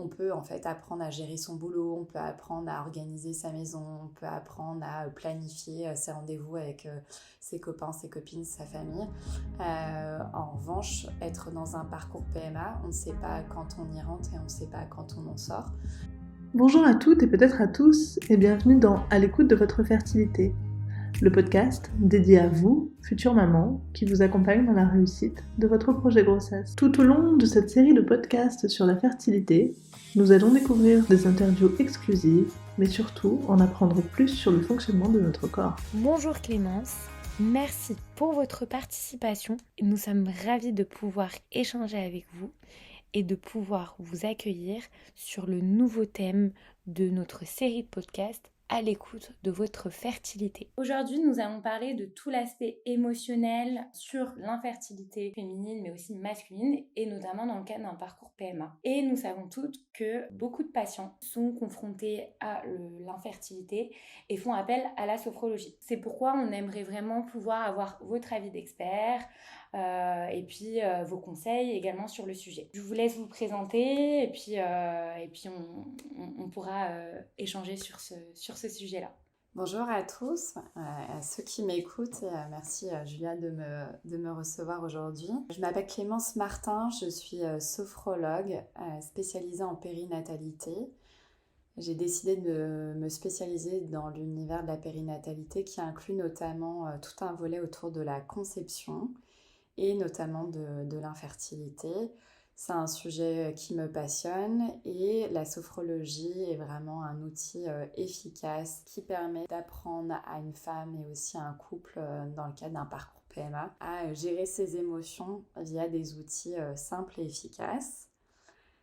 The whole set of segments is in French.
On peut en fait apprendre à gérer son boulot, on peut apprendre à organiser sa maison, on peut apprendre à planifier ses rendez-vous avec ses copains, ses copines, sa famille. En revanche, être dans un parcours PMA, on ne sait pas quand on y rentre et on ne sait pas quand on en sort. Bonjour à toutes et peut-être à tous et bienvenue dans À l'écoute de votre fertilité, le podcast dédié à vous, futures mamans, qui vous accompagne dans la réussite de votre projet grossesse. Tout au long de cette série de podcasts sur la fertilité, nous allons découvrir des interviews exclusives, mais surtout en apprendre plus sur le fonctionnement de notre corps. Bonjour Clémence, merci pour votre participation. Nous sommes ravis de pouvoir échanger avec vous et de pouvoir vous accueillir sur le nouveau thème de notre série de podcasts à l'écoute de votre fertilité. Aujourd'hui, nous allons parler de tout l'aspect émotionnel sur l'infertilité féminine mais aussi masculine et notamment dans le cadre d'un parcours PMA. Et nous savons toutes que beaucoup de patients sont confrontés à l'infertilité et font appel à la sophrologie. C'est pourquoi on aimerait vraiment pouvoir avoir votre avis d'expert, et puis vos conseils également sur le sujet. Je vous laisse vous présenter et puis on pourra échanger sur ce sujet-là. Bonjour à tous, à ceux qui m'écoutent et merci Julia de me recevoir aujourd'hui. Je m'appelle Clémence Martin, je suis sophrologue spécialisée en périnatalité. J'ai décidé de me spécialiser dans l'univers de la périnatalité qui inclut notamment tout un volet autour de la conception et notamment de l'infertilité. C'est un sujet qui me passionne et la sophrologie est vraiment un outil efficace qui permet d'apprendre à une femme et aussi à un couple dans le cadre d'un parcours PMA à gérer ses émotions via des outils simples et efficaces.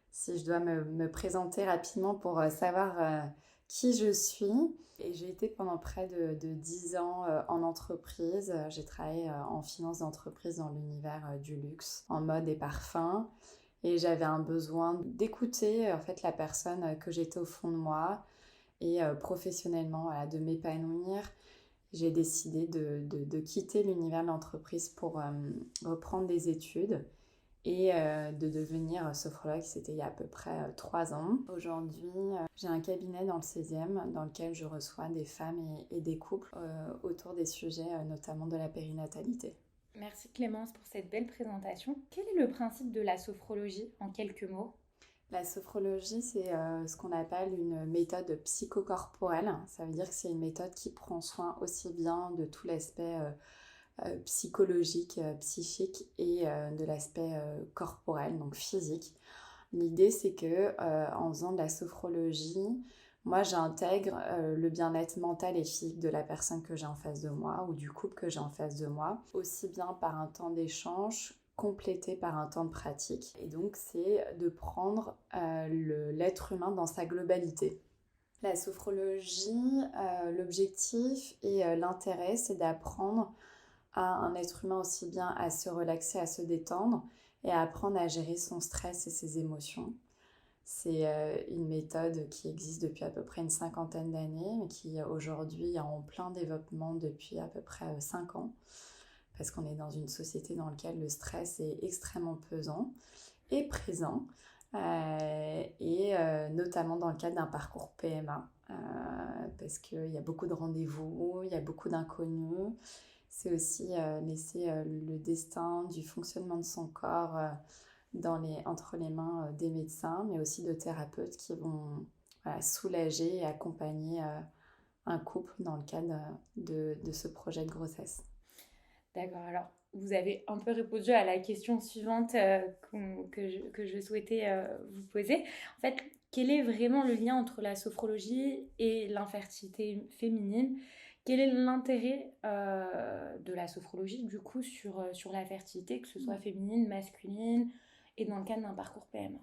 Si je dois me présenter rapidement pour savoir qui je suis, et j'ai été pendant près de 10 ans en entreprise. J'ai travaillé en finance d'entreprise dans l'univers du luxe, en mode et parfum. Et j'avais un besoin d'écouter en fait la personne que j'étais au fond de moi et professionnellement, voilà, de m'épanouir. J'ai décidé de quitter l'univers de l'entreprise pour reprendre des études et de devenir sophrologue. C'était il y a à peu près 3 ans. Aujourd'hui, j'ai un cabinet dans le 16e dans lequel je reçois des femmes et des couples autour des sujets notamment de la périnatalité. Merci Clémence pour cette belle présentation. Quel est le principe de la sophrologie en quelques mots ? La sophrologie, c'est ce qu'on appelle une méthode psychocorporelle. Ça veut dire que c'est une méthode qui prend soin aussi bien de tout l'aspect psychologique, psychique et de l'aspect corporel, donc physique. L'idée, c'est que en faisant de la sophrologie, moi, j'intègre le bien-être mental et physique de la personne que j'ai en face de moi ou du couple que j'ai en face de moi, aussi bien par un temps d'échange complété par un temps de pratique. Et donc, c'est de prendre l'être humain dans sa globalité. La sophrologie, l'objectif et l'intérêt, c'est d'apprendre à un être humain aussi bien à se relaxer, à se détendre et à apprendre à gérer son stress et ses émotions. C'est une méthode qui existe depuis à peu près une 50aine d'années, mais qui aujourd'hui est en plein développement depuis à peu près 5 ans, parce qu'on est dans une société dans laquelle le stress est extrêmement pesant et présent, et notamment dans le cadre d'un parcours PMA, parce qu'il y a beaucoup de rendez-vous, il y a beaucoup d'inconnus. C'est aussi laisser le destin du fonctionnement de son corps entre les mains des médecins, mais aussi de thérapeutes qui vont soulager et accompagner un couple dans le cadre de ce projet de grossesse. D'accord, alors vous avez un peu répondu à la question suivante que je souhaitais vous poser. En fait, quel est vraiment le lien entre la sophrologie et l'infertilité féminine ? Quel est l'intérêt de la sophrologie du coup sur la fertilité, que ce soit féminine, masculine et dans le cadre d'un parcours PMA ?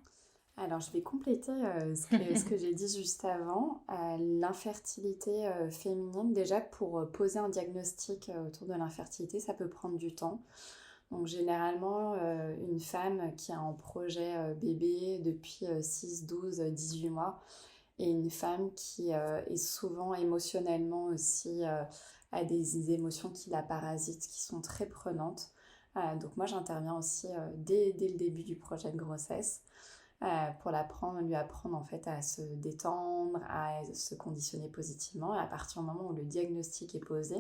Alors, je vais compléter ce que j'ai dit juste avant. L'infertilité féminine, déjà pour poser un diagnostic autour de l'infertilité, ça peut prendre du temps. Donc, généralement, une femme qui a un projet bébé depuis 6, 12, 18 mois et une femme qui est souvent émotionnellement aussi a des émotions qui la parasitent, qui sont très prenantes. Donc, moi, j'interviens aussi dès le début du projet de grossesse. pour lui apprendre en fait à se détendre, à se conditionner positivement. Et à partir du moment où le diagnostic est posé,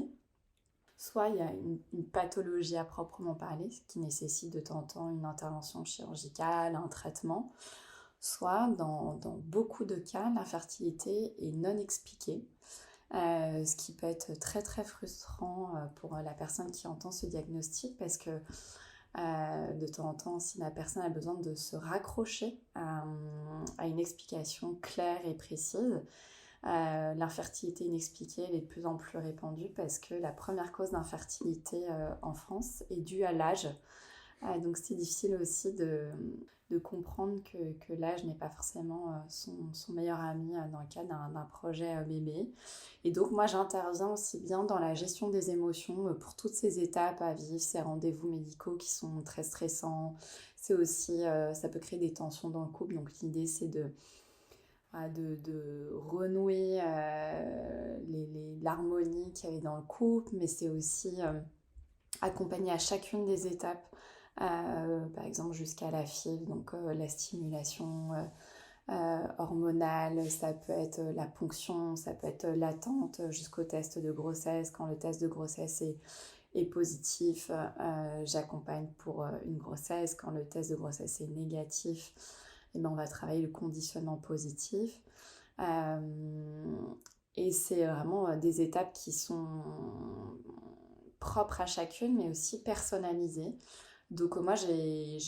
soit il y a une pathologie à proprement parler, ce qui nécessite de temps en temps une intervention chirurgicale, un traitement, soit dans beaucoup de cas, l'infertilité est non expliquée, ce qui peut être très très frustrant pour la personne qui entend ce diagnostic, parce que de temps en temps, si la personne a besoin de se raccrocher à une explication claire et précise, l'infertilité inexpliquée elle est de plus en plus répandue, parce que la première cause d'infertilité en France est due à l'âge. Donc c'est difficile aussi de comprendre que l'âge n'est pas forcément son meilleur ami dans le cas d'un projet bébé. Et donc moi j'interviens aussi bien dans la gestion des émotions pour toutes ces étapes à vivre, ces rendez-vous médicaux qui sont très stressants. C'est aussi, ça peut créer des tensions dans le couple, donc l'idée c'est de renouer l'harmonie qu'il y avait dans le couple, mais c'est aussi accompagner à chacune des étapes, par exemple jusqu'à la FIV, donc la stimulation hormonale, ça peut être la ponction, ça peut être l'attente jusqu'au test de grossesse. Quand le test de grossesse est positif, j'accompagne pour une grossesse. Quand le test de grossesse est négatif, eh ben, on va travailler le conditionnement positif. Et c'est vraiment des étapes qui sont propres à chacune, mais aussi personnalisées. Donc moi, j'ai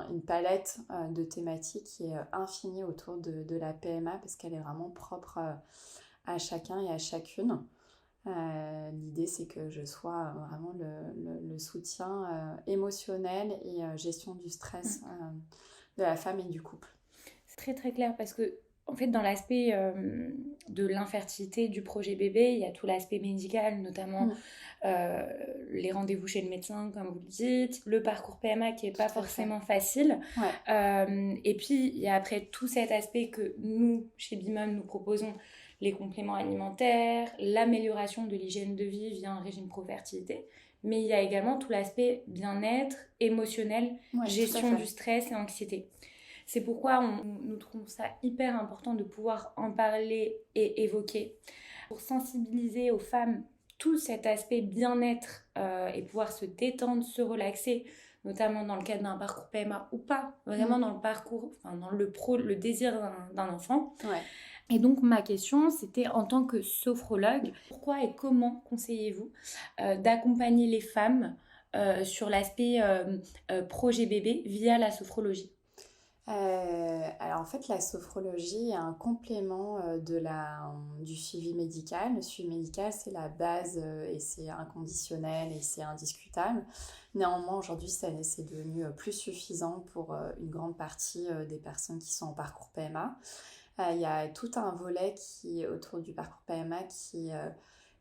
une palette de thématiques qui est infinie autour de la PMA, parce qu'elle est vraiment propre à chacun et à chacune. L'idée, c'est que je sois vraiment le soutien émotionnel et gestion du stress de la femme et du couple. C'est très très clair, parce que en fait, dans l'aspect de l'infertilité du projet bébé, il y a tout l'aspect médical, notamment les rendez-vous chez le médecin, comme vous le dites, le parcours PMA qui n'est pas forcément facile. Ouais. Et puis, il y a après tout cet aspect que nous, chez Bimum, nous proposons, les compléments alimentaires, l'amélioration de l'hygiène de vie via un régime pro-fertilité. Mais il y a également tout l'aspect bien-être, émotionnel, gestion du stress et anxiété. C'est pourquoi nous trouvons ça hyper important de pouvoir en parler et évoquer, pour sensibiliser aux femmes tout cet aspect bien-être et pouvoir se détendre, se relaxer, notamment dans le cadre d'un parcours PMA ou pas, vraiment dans le parcours, enfin dans le désir d'un enfant. Ouais. Et donc ma question, c'était, en tant que sophrologue, pourquoi et comment conseillez-vous d'accompagner les femmes sur l'aspect projet bébé via la sophrologie? Alors en fait, la sophrologie est un complément du suivi médical. Le suivi médical, c'est la base et c'est inconditionnel et c'est indiscutable. Néanmoins, aujourd'hui, c'est devenu plus suffisant pour une grande partie des personnes qui sont en parcours PMA. Il y a tout un volet qui autour du parcours PMA qui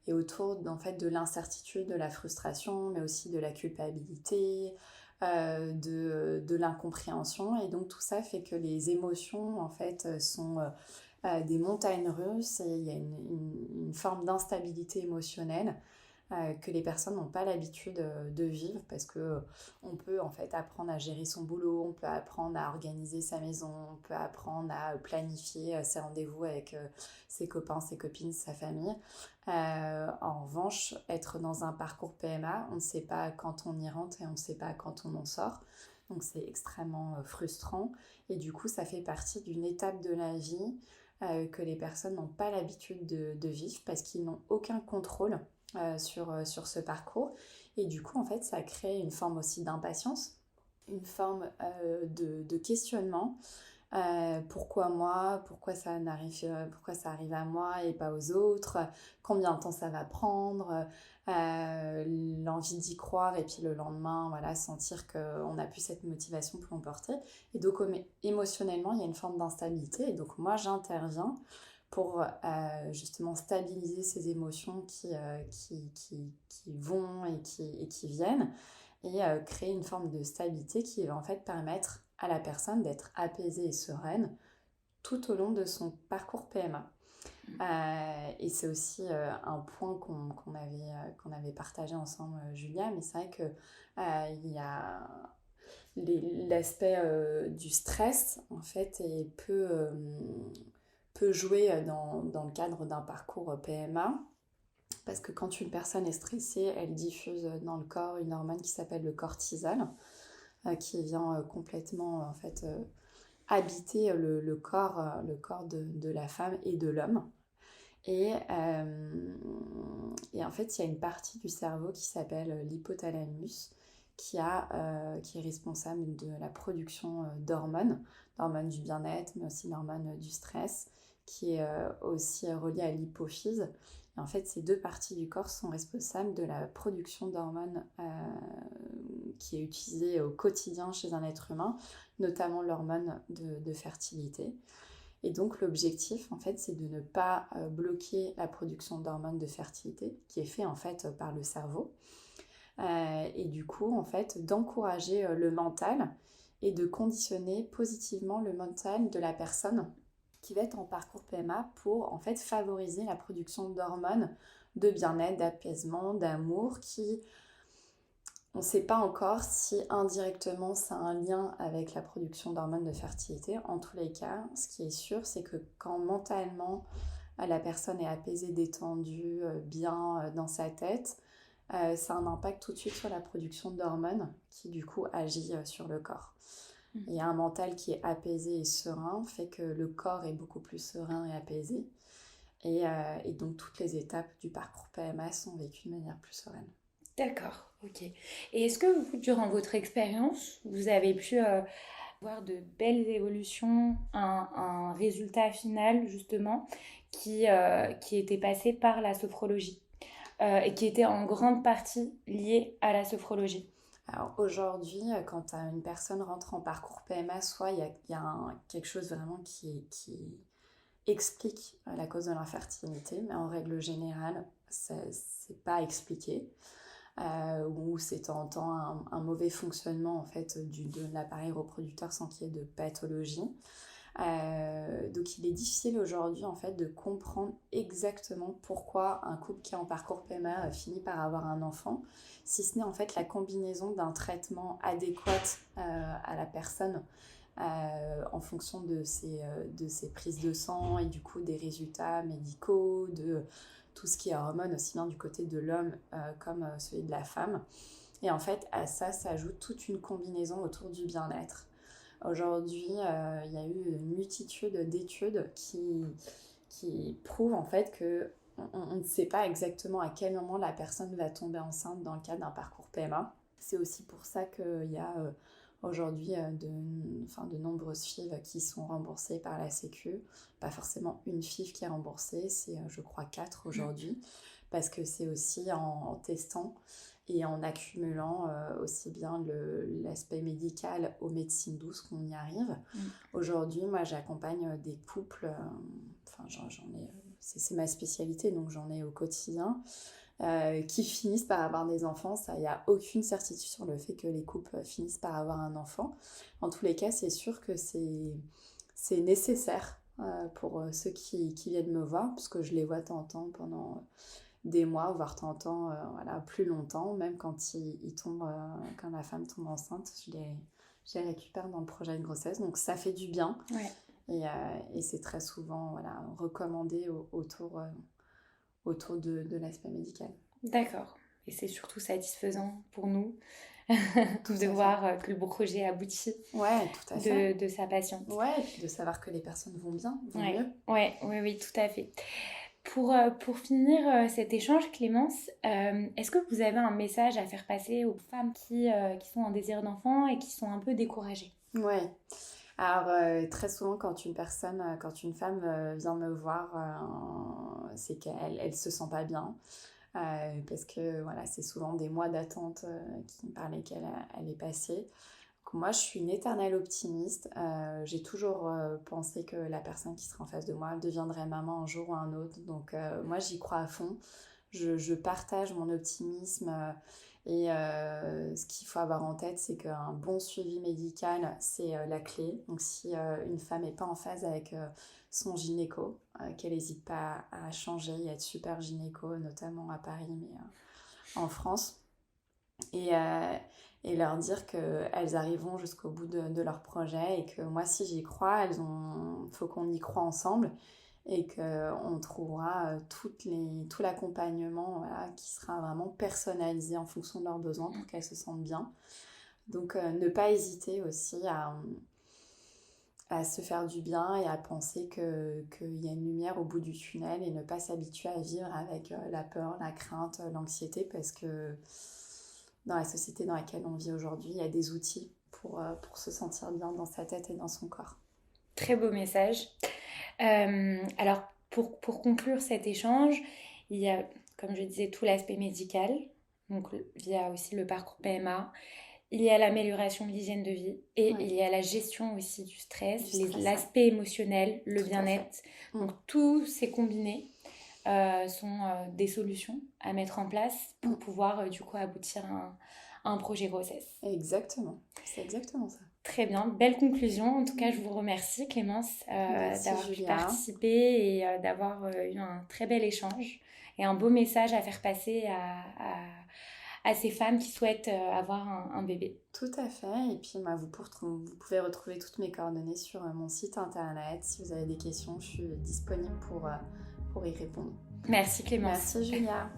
est autour en fait, de l'incertitude, de la frustration, mais aussi de la culpabilité, de l'incompréhension. Et donc tout ça fait que les émotions en fait sont des montagnes russes, et il y a une forme d'instabilité émotionnelle que les personnes n'ont pas l'habitude de vivre, parce que on peut en fait apprendre à gérer son boulot, on peut apprendre à organiser sa maison, on peut apprendre à planifier ses rendez-vous avec ses copains, ses copines, sa famille. En revanche, être dans un parcours PMA, on ne sait pas quand on y rentre et on ne sait pas quand on en sort. Donc c'est extrêmement frustrant, et du coup ça fait partie d'une étape de la vie que les personnes n'ont pas l'habitude de vivre, parce qu'ils n'ont aucun contrôle sur ce parcours. Et du coup en fait ça crée une forme aussi d'impatience, une forme de questionnement. Pourquoi moi, pourquoi ça arrive à moi et pas aux autres, combien de temps ça va prendre, l'envie d'y croire, et puis le lendemain voilà, sentir qu'on n'a plus cette motivation pour l'emporter. Et donc émotionnellement il y a une forme d'instabilité, et donc moi j'interviens pour justement stabiliser ces émotions qui vont et qui viennent, et créer une forme de stabilité qui va en fait permettre à la personne d'être apaisée et sereine tout au long de son parcours PMA. Et c'est aussi un point qu'on avait partagé ensemble, Julia, mais c'est vrai que il y a l'aspect du stress, en fait, peut jouer dans le cadre d'un parcours PMA. Parce que quand une personne est stressée, elle diffuse dans le corps une hormone qui s'appelle le cortisol, qui vient complètement en fait, habiter le corps de la femme et de l'homme. Et en fait, il y a une partie du cerveau qui s'appelle l'hypothalamus, qui est responsable de la production d'hormones du bien-être, mais aussi d'hormones du stress, qui est aussi reliée à l'hypophyse. Et en fait, ces deux parties du corps sont responsables de la production d'hormones qui est utilisée au quotidien chez un être humain, notamment l'hormone de fertilité. Et donc l'objectif, en fait, c'est de ne pas bloquer la production d'hormones de fertilité, qui est fait en fait par le cerveau. Et du coup, en fait, d'encourager le mental et de conditionner positivement le mental de la personne qui va être en parcours PMA pour en fait favoriser la production d'hormones de bien-être, d'apaisement, d'amour qui, on ne sait pas encore si indirectement ça a un lien avec la production d'hormones de fertilité. En tous les cas, ce qui est sûr, c'est que quand mentalement la personne est apaisée, détendue, bien dans sa tête, ça a un impact tout de suite sur la production d'hormones qui du coup agit sur le corps. Il y a un mental qui est apaisé et serein, fait que le corps est beaucoup plus serein et apaisé. Et donc toutes les étapes du parcours PMA sont vécues de manière plus sereine. D'accord, ok. Et est-ce que vous, durant votre expérience, vous avez pu voir de belles évolutions, un résultat final justement qui était passé par la sophrologie et qui était en grande partie lié à la sophrologie? Alors aujourd'hui, quand une personne rentre en parcours PMA, soit il y a quelque chose vraiment qui explique la cause de l'infertilité, mais en règle générale, c'est pas expliqué. Ou c'est de temps en temps un mauvais fonctionnement en fait, de l'appareil reproducteur sans qu'il y ait de pathologie. Donc il est difficile aujourd'hui en fait de comprendre exactement pourquoi un couple qui est en parcours PMA finit par avoir un enfant, si ce n'est en fait la combinaison d'un traitement adéquat à la personne en fonction de ses prises de sang et du coup des résultats médicaux, de tout ce qui est hormones aussi bien du côté de l'homme comme celui de la femme. Et en fait à ça s'ajoute toute une combinaison autour du bien-être. Aujourd'hui, il y a eu une multitude d'études qui prouvent en fait que on ne sait pas exactement à quel moment la personne va tomber enceinte dans le cadre d'un parcours PMA. C'est aussi pour ça qu'il y a aujourd'hui de nombreuses FIV qui sont remboursées par la Sécu. Pas forcément une FIV qui est remboursée, c'est je crois 4 aujourd'hui, parce que c'est aussi en testant et en accumulant aussi bien l'aspect médical aux médecines douces qu'on y arrive. Aujourd'hui, moi, j'accompagne des couples, c'est ma spécialité, donc j'en ai au quotidien, qui finissent par avoir des enfants. Il n'y a aucune certitude sur le fait que les couples finissent par avoir un enfant. En tous les cas, c'est sûr que c'est nécessaire pour ceux qui viennent me voir, parce que je les vois de temps en temps pendant des mois, voire de temps en temps plus longtemps, même quand ils tombent, quand la femme tombe enceinte, je les récupère dans le projet de grossesse, donc ça fait du bien. Ouais. Et c'est très souvent recommandé autour de l'aspect médical. D'accord, et c'est surtout satisfaisant pour nous de voir que le projet aboutit. Ouais, tout à fait. De sa patiente. Ouais, et puis de savoir que les personnes vont bien, vont mieux. Oui, tout à fait. Pour finir cet échange, Clémence, est-ce que vous avez un message à faire passer aux femmes qui sont en désir d'enfant et qui sont un peu découragées? Ouais. Alors, très souvent, quand une femme vient me voir, c'est qu'elle se sent pas bien. Parce que c'est souvent des mois d'attente par lesquels elle est passée. Donc, moi, je suis une éternelle optimiste. J'ai toujours pensé que la personne qui serait en face de moi deviendrait maman un jour ou un autre. Donc, moi, j'y crois à fond. Je partage mon optimisme. Et ce qu'il faut avoir en tête, c'est qu'un bon suivi médical, c'est la clé. Donc si une femme n'est pas en phase avec son gynéco, qu'elle n'hésite pas à changer. Il y a de super gynécos, notamment à Paris, mais en France. Et et leur dire qu'elles arriveront jusqu'au bout de leur projet et que moi, si j'y crois, faut qu'on y croit ensemble et qu'on trouvera tout l'accompagnement qui sera vraiment personnalisé en fonction de leurs besoins pour qu'elles se sentent bien. Donc, ne pas hésiter aussi à se faire du bien et à penser qu'il y a une lumière au bout du tunnel et ne pas s'habituer à vivre avec la peur, la crainte, l'anxiété, parce que dans la société dans laquelle on vit aujourd'hui, il y a des outils pour se sentir bien dans sa tête et dans son corps. Très beau message. Alors, pour conclure cet échange, il y a, comme je disais, tout l'aspect médical, donc via aussi le parcours PMA. Il y a l'amélioration de l'hygiène de vie et il y a la gestion aussi du stress, l'aspect émotionnel, le bien-être. Donc, tous ces combinés sont des solutions à mettre en place pour pouvoir du coup aboutir à un projet grossesse. Exactement, c'est exactement ça. Très bien, belle conclusion. En tout cas, je vous remercie Clémence d'avoir pu participer et d'avoir eu un très bel échange et un beau message à faire passer à ces femmes qui souhaitent avoir un bébé. Tout à fait. Et puis, vous pouvez retrouver toutes mes coordonnées sur mon site internet. Si vous avez des questions, je suis disponible pour y répondre. Merci Clémence. Merci Julia.